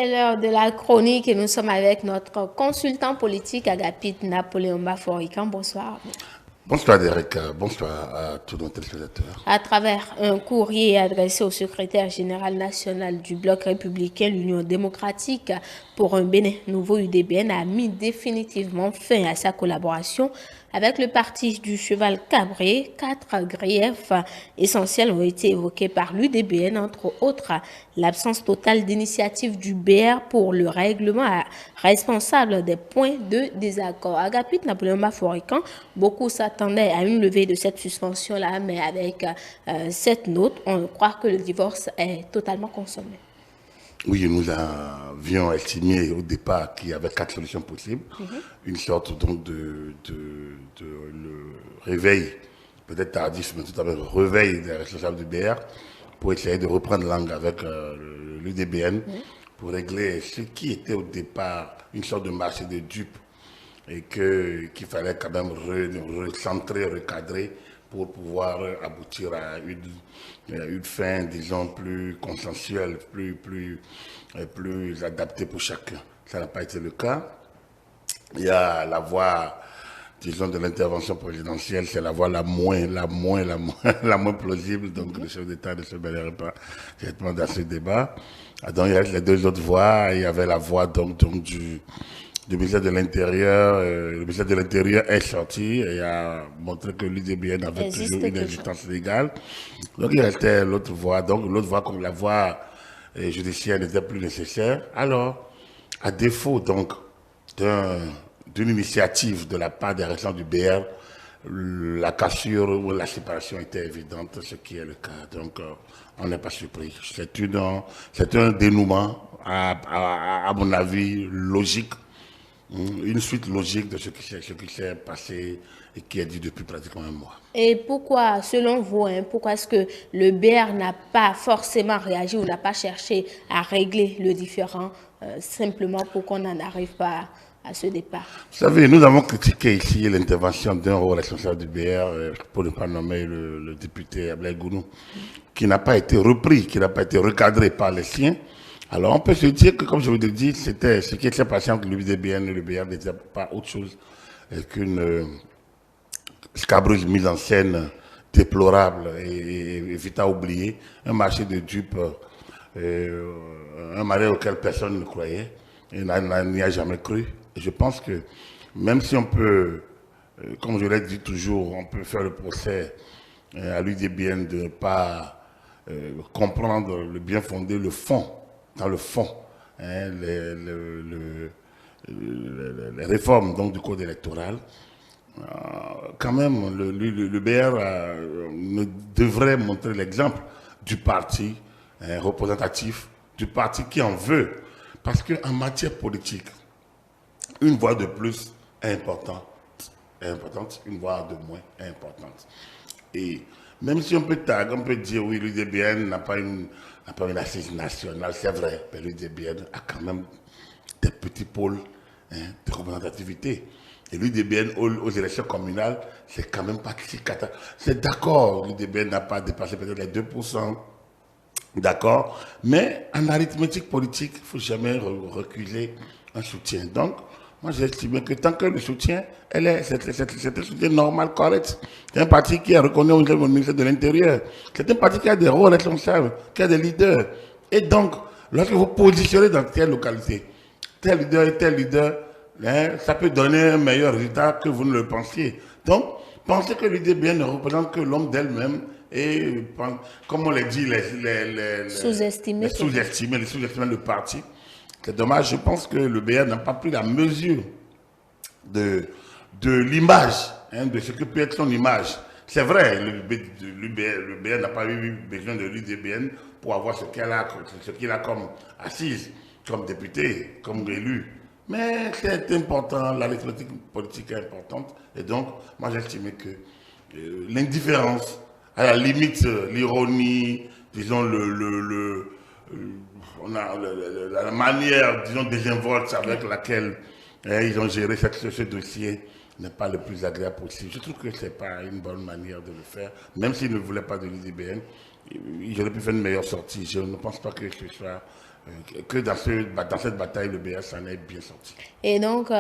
c'est l'heure de la chronique et nous sommes avec notre consultant politique Agapit Napoléon Baforican. Bonsoir. Bonsoir Derek, bonsoir à tous nos téléspectateurs. À travers un courrier adressé au secrétaire général national du Bloc républicain, l'Union démocratique pour un Bénin nouveau UDBN a mis définitivement fin à sa collaboration avec le parti du cheval cabré. 4 griefs essentiels ont été évoqués par l'UDBN, entre autres l'absence totale d'initiative du BR pour le règlement responsable des points de désaccord. Agapit Napoléon Baforican, beaucoup s'attendaient à une levée de cette suspension-là, mais avec cette note, on croit que le divorce est totalement consommé. Oui, nous avions estimé au départ qu'il y avait 4 solutions possibles. Une sorte donc de le réveil, peut-être tardif, mais tout à fait réveil des responsables du BR pour essayer de reprendre langue avec l'UDBN pour régler ce qui était au départ une sorte de marché de dupes et qu'il fallait quand même recentrer, recadrer pour pouvoir aboutir à une fin, disons, plus consensuelle, plus adaptée pour chacun. Ça n'a pas été le cas. Il y a la voie, disons, de l'intervention présidentielle, c'est la voie la moins plausible. Donc, le chef d'État ne se mêlerait pas directement dans ce débat. Donc, il y a les 2 autres voies. Il y avait la voie donc du ministère de l'Intérieur. Le ministère de l'Intérieur est sorti et a montré que l'UDBN avait toujours une existence légale. Donc il restait l'autre voie. Donc l'autre voie, comme la voie judiciaire n'était plus nécessaire. Alors, à défaut donc d'une initiative de la part des responsables du BR, la cassure ou la séparation était évidente, ce qui est le cas. Donc on n'est pas surpris. C'est un dénouement, à mon avis, logique. Une suite logique de ce qui s'est passé et qui est dit depuis pratiquement un mois. Et pourquoi, selon vous, pourquoi est-ce que le BR n'a pas forcément réagi ou n'a pas cherché à régler le différend simplement pour qu'on n'en arrive pas à ce départ? Vous savez, nous avons critiqué ici l'intervention d'un haut responsable du BR, pour ne pas nommer le député Ablaye Gounou, qui n'a pas été repris, qui n'a pas été recadré par les siens. Alors, on peut se dire que, comme je vous l'ai dit, c'était ce qui s'est passé entre l'UDBN et le BR n'était pas autre chose qu'une scabreuse mise en scène déplorable et vite à oublier. Un marché de dupes, un marché auquel personne ne croyait et n'y a jamais cru. Et je pense que même si on peut, comme je l'ai dit toujours, on peut faire le procès à l'UDBN de ne pas comprendre le bien fondé, le fond, dans le fond, les réformes donc, du code électoral, quand même, le BR devrait montrer l'exemple du parti représentatif, du parti qui en veut. Parce qu'en matière politique, une voix de plus est importante, une voix de moins est importante. Et même si on peut dire oui, l'UDBN n'a pas une assise nationale, c'est vrai, mais l'UDBN a quand même des petits pôles de représentativité. Et l'UDBN aux élections communales, c'est quand même pas si catastrophique. C'est d'accord, l'UDBN n'a pas dépassé peut-être les 2%, d'accord, mais en arithmétique politique, il ne faut jamais reculer un soutien. Donc, moi, j'ai estimé que tant que le soutien, c'est un soutien normal, correct. C'est un parti qui est reconnu au ministère de l'Intérieur. C'est un parti qui a des rôles responsables, qui a des leaders. Et donc, lorsque vous positionnez dans telle localité, tel leader et tel leader, ça peut donner un meilleur résultat que vous ne le pensiez. Donc, pensez que l'UDBN ne représente que l'homme d'elle-même et, comme on l'a dit, les sous-estimer le parti. C'est dommage, je pense que le BR n'a pas pris la mesure de l'image, de ce que peut être son image. C'est vrai, le BR n'a pas eu besoin de l'UDBN pour avoir ce qu'il a comme assise, comme député, comme élu. Mais c'est important, l'arithmétique politique est importante. Et donc, moi j'estimais que l'indifférence, à la limite l'ironie, disons la manière, disons, désinvolte avec laquelle ils ont géré ce dossier n'est pas le plus agréable possible. Je trouve que ce n'est pas une bonne manière de le faire, même s'ils ne voulaient pas de l'UDBN. Ils auraient pu faire une meilleure sortie. Je ne pense pas que ce soit que dans cette bataille, le BR s'en est bien sorti. Et donc,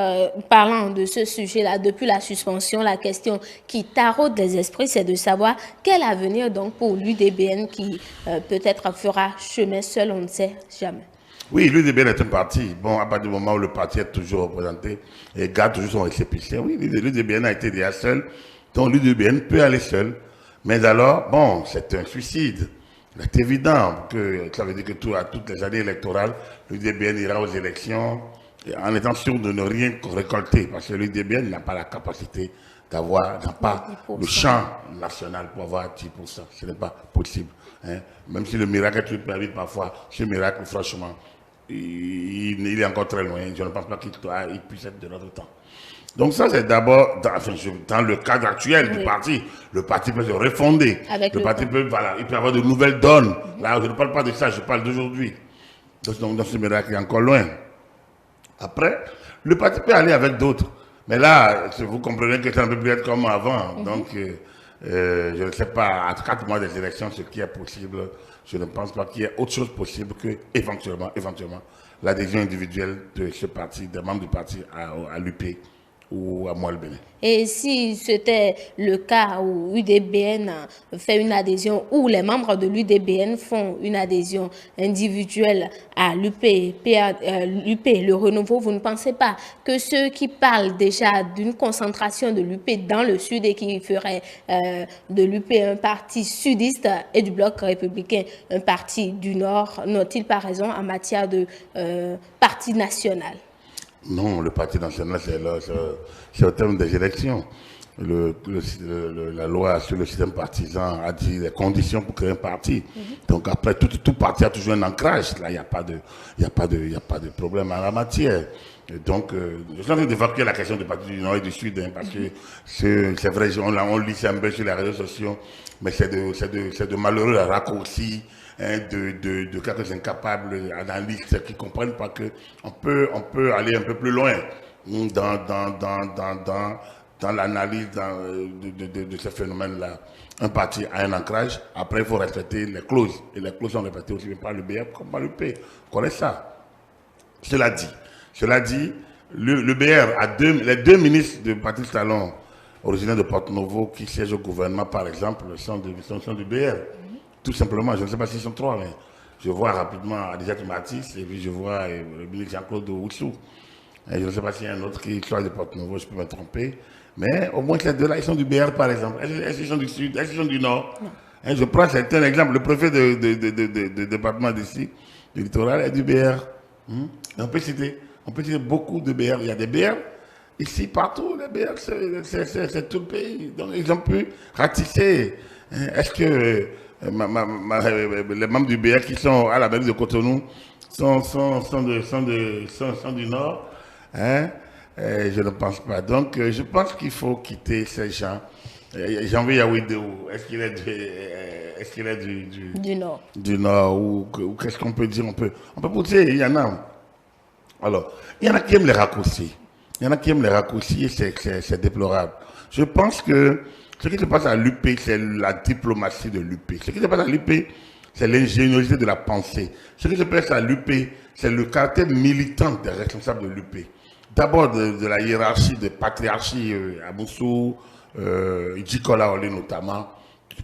parlant de ce sujet-là, depuis la suspension, la question qui taraude les esprits, c'est de savoir quel avenir donc pour l'UDBN qui peut-être fera chemin seul, on ne sait jamais. Oui, l'UDBN est un parti. Bon, à partir du moment où le parti est toujours représenté et garde toujours son récépissé, oui, l'UDBN a été déjà seul, donc l'UDBN peut aller seul. Mais alors, bon, c'est un suicide. C'est évident que ça veut dire que à toutes les années électorales, l'UDBN ira aux élections en étant sûr de ne rien récolter, parce que l'UDBN n'a pas la capacité n'a pas le champ national pour avoir 10%. Ce n'est pas possible. Hein. Même si le miracle est toujours permis parfois, ce miracle, franchement, il est encore très loin. Je ne pense pas qu'il puisse être de notre temps. Donc ça, c'est d'abord dans le cadre actuel du parti. Le parti peut se refonder. Le parti peut, voilà, il peut avoir de nouvelles donnes. Là, je ne parle pas de ça, je parle d'aujourd'hui. Donc, dans ce miracle, il est encore loin. Après, le parti peut aller avec d'autres. Mais là, vous comprenez que ça ne peut plus être comme avant. Donc, je ne sais pas, à 4 mois des élections, ce qui est possible, je ne pense pas qu'il y ait autre chose possible que éventuellement, l'adhésion individuelle de ce parti, des membres du parti à l'UP ou à moi le Bénin. Et si c'était le cas où l'UDBN fait une adhésion, ou les membres de l'UDBN font une adhésion individuelle à l'UP, le renouveau, vous ne pensez pas que ceux qui parlent déjà d'une concentration de l'UP dans le sud et qui feraient de l'UP un parti sudiste et du bloc républicain un parti du nord, n'ont-ils pas raison en matière de parti national? Non, le parti national, c'est au terme des élections. La loi sur le système partisan a dit les conditions pour créer un parti. Donc après, tout parti a toujours un ancrage. Là, il n'y a pas de problème en la matière. Et donc, je suis en train d'évacuer la question du parti du Nord et du Sud, hein, parce que c'est vrai, on lit ça un peu sur les réseaux sociaux, mais c'est de malheureux raccourcis. De quelques incapables analystes qui ne comprennent pas qu'on peut aller un peu plus loin dans l'analyse de ce phénomène-là. Un parti a un ancrage, après il faut respecter les clauses. Et les clauses sont respectées aussi bien par le BR comme par l'UP. On connaît ça. Cela dit, le BR les deux ministres de Patrice Talon, originaires de Porto-Novo, qui siègent au gouvernement, par exemple, sont du BR. Tout simplement, je ne sais pas s'ils sont 3, mais je vois rapidement Adjat Matisse et puis je vois le ministre Jean-Claude Oussou. Je ne sais pas s'il y a un autre qui soit de Porto-Novo, je peux me tromper. Mais au moins ces deux-là, ils sont du BR par exemple. Est-ce qu'ils sont du Sud? Est-ce qu'ils sont du Nord? Je prends certains exemples. Le préfet de département d'ici, du littoral, est du BR. On peut citer beaucoup de BR. Il y a des BR ici, partout. Les BR, c'est tout le pays. Donc ils ont pu ratisser. Est-ce que les membres du BR qui sont à la mairie de Cotonou sont du Nord, hein? Je ne pense pas. Donc, je pense qu'il faut quitter ces gens. Jean-Louis Yaouidou, est-ce qu'il est du Nord? Du Nord, ou qu'est-ce qu'on peut dire? On peut pousser, il y en a. Alors, il y en a qui aiment les raccourcis. Et c'est déplorable. Je pense que ce qui se passe à l'UP, c'est la diplomatie de l'UP. Ce qui se passe à l'UP, c'est l'ingéniosité de la pensée. Ce qui se passe à l'UP, c'est le caractère militant des responsables de l'UP. D'abord de la hiérarchie, de patriarchie à Moussou, Djikola Olé notamment.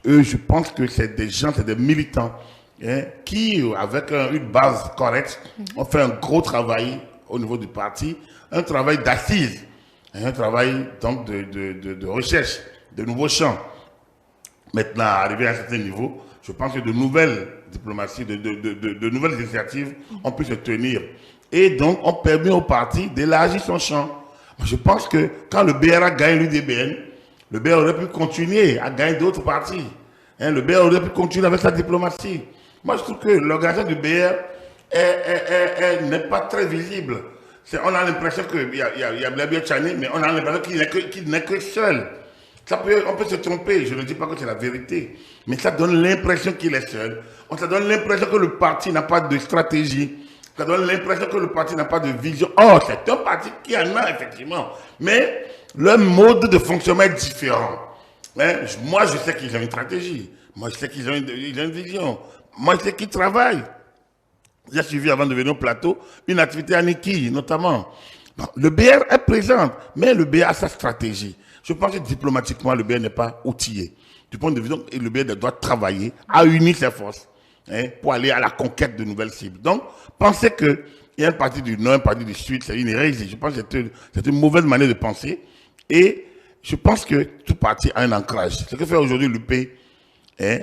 Eux, je pense que c'est des gens, c'est des militants qui, avec une base correcte, ont fait un gros travail au niveau du parti, un travail d'assises, un travail donc de recherche, de nouveaux champs. Maintenant, arrivé à un certain niveau, je pense que de nouvelles diplomaties, de nouvelles initiatives ont pu se tenir. Et donc, on permet au parti d'élargir son champ. Je pense que quand le BR a gagné l'UDBN, le BR aurait pu continuer à gagner d'autres partis. Le BR aurait pu continuer avec sa diplomatie. Moi, je trouve que l'organisation du BR n'est pas très visible. On a l'impression qu'il y a Blabia Tchani, mais on a l'impression qu'il n'est que seul. On peut se tromper, je ne dis pas que c'est la vérité, mais ça donne l'impression qu'il est seul. Ça donne l'impression que le parti n'a pas de stratégie. Ça donne l'impression que le parti n'a pas de vision. Oh, c'est un parti qui en a, effectivement. Mais leur mode de fonctionnement est différent. Moi, je sais qu'ils ont une stratégie. Moi, je sais qu'ils ont une vision. Moi, je sais qu'ils travaillent. j'ai suivi avant de venir au plateau, une activité à Niki, notamment. Bon, le BR est présent, mais le BR a sa stratégie. Je pense que diplomatiquement, le BR n'est pas outillé. Du point de vue, le BR doit travailler, à unir ses forces, hein, pour aller à la conquête de nouvelles cibles. Donc, penser qu'il y a une partie du Nord, une partie du Sud, c'est une hérésie. Je pense que c'est une mauvaise manière de penser. Et je pense que tout parti a un ancrage. Ce que fait aujourd'hui l'UP, hein,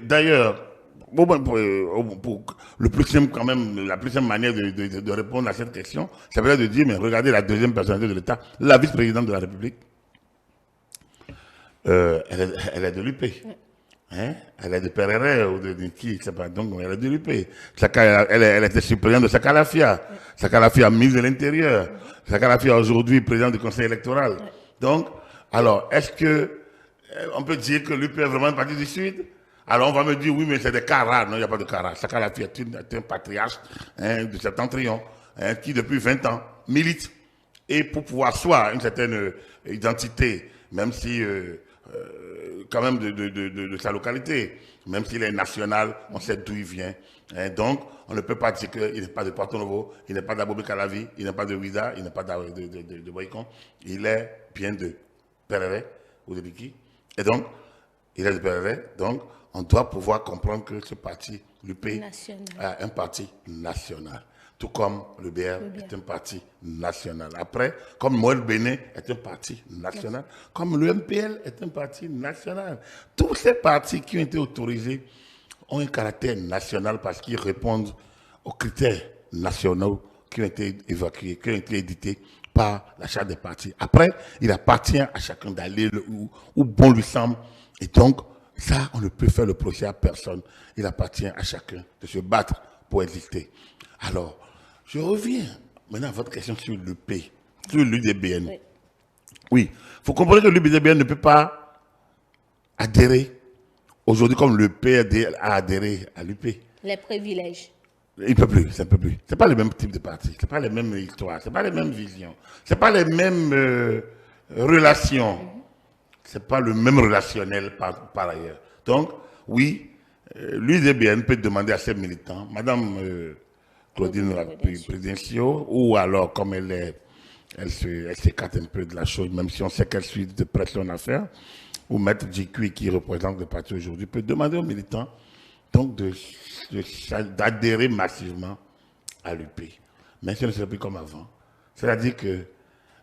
d'ailleurs, pour le plus simple quand même, la plus simple manière de répondre à cette question, ça veut dire de dire, mais regardez la deuxième personnalité de l'État, la vice-présidente de la République, elle est de l'UP. Hein? Elle est de Perere ou de qui, je sais pas, donc elle est de l'UP. Elle était suppléante de Sakalafia. Sakalafia, ministre de l'Intérieur. Sakalafia, aujourd'hui, président du Conseil électoral. Donc, alors, est-ce que on peut dire que l'UP est vraiment une partie du Sud? Alors on va me dire, oui, mais c'est des cas rares. Non, il n'y a pas de cas rares. Sakalafia est un patriarche, hein, de Septentrion, hein, qui depuis 20 ans milite. Et pour pouvoir soit une certaine identité, même si quand même de sa localité, même s'il est national, on sait d'où il vient. Hein, donc, on ne peut pas dire qu'il n'est pas de Porto Novo, il n'est pas d'Abobé Calavi, il n'est pas de Ouida, il n'est pas de Boycon, il est bien de Perere ou de Biki. Et donc, il est de Perere, donc on doit pouvoir comprendre que ce parti, l'UP, est un parti national. Tout comme le BR est un parti national. Après, comme Moël Bénin est un parti national, comme le MPL est un parti national. Tous ces partis qui ont été autorisés ont un caractère national parce qu'ils répondent aux critères nationaux qui ont été évacués, qui ont été édités par la charte des partis. Après, il appartient à chacun d'aller où bon lui semble. Et donc, ça, on ne peut faire le procès à personne. Il appartient à chacun de se battre pour exister. Alors, je reviens maintenant à votre question sur l'UP, sur l'UDBN. Oui, il faut comprendre que l'UDBN ne peut pas adhérer aujourd'hui comme le PRD a adhéré à l'UP. Les privilèges. Il ne peut plus, ça ne peut plus. Ce n'est pas le même type de parti, ce n'est pas les mêmes histoires, ce n'est pas les mêmes visions, ce n'est pas les mêmes relations, ce n'est pas le même relationnel par ailleurs. Donc, oui, l'UDBN peut demander à ses militants, Madame Claudine Présidentio, ou alors comme elle s'écarte un peu de la chose, même si on sait qu'elle suit de pression à faire, ou Maître Djikui qui représente le parti aujourd'hui, peut demander aux militants donc d'adhérer massivement à l'UP. Mais ce ne serait plus comme avant. C'est-à-dire que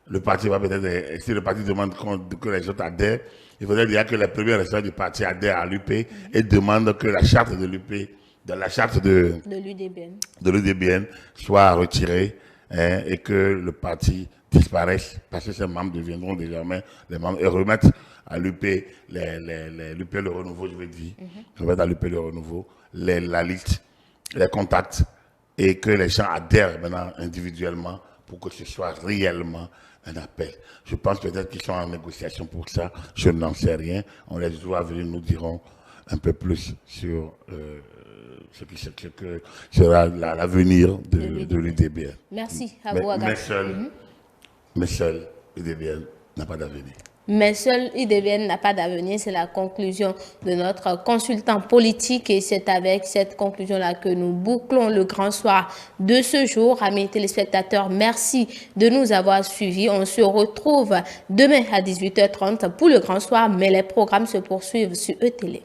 le parti va peut-être, si le parti demande que les autres adhèrent, il faudrait dire que les premiers restants du parti adhèrent à l'UP et demandent que la charte de l'UP, la charte de l'UDBN soit retirée, hein, et que le parti parce que ses membres deviendront désormais les membres et remettre à l'UP, l'UP le renouveau, je veux dire, remettre à l'UP le renouveau, la liste, les contacts, et que les gens adhèrent maintenant individuellement pour que ce soit réellement un appel. Je pense peut-être qu'ils sont en négociation pour ça, je n'en sais rien. On les jours à venir nous diront un peu plus sur ce que sera l'avenir de l'UDBN. Merci à vous, Aga. Mais seul l'UDBN n'a pas d'avenir. Mais seul l'UDBN n'a pas d'avenir, c'est la conclusion de notre consultant politique et c'est avec cette conclusion-là que nous bouclons le grand soir de ce jour. Amis téléspectateurs, merci de nous avoir suivis. On se retrouve demain à 18h30 pour le grand soir, mais les programmes se poursuivent sur ETélé.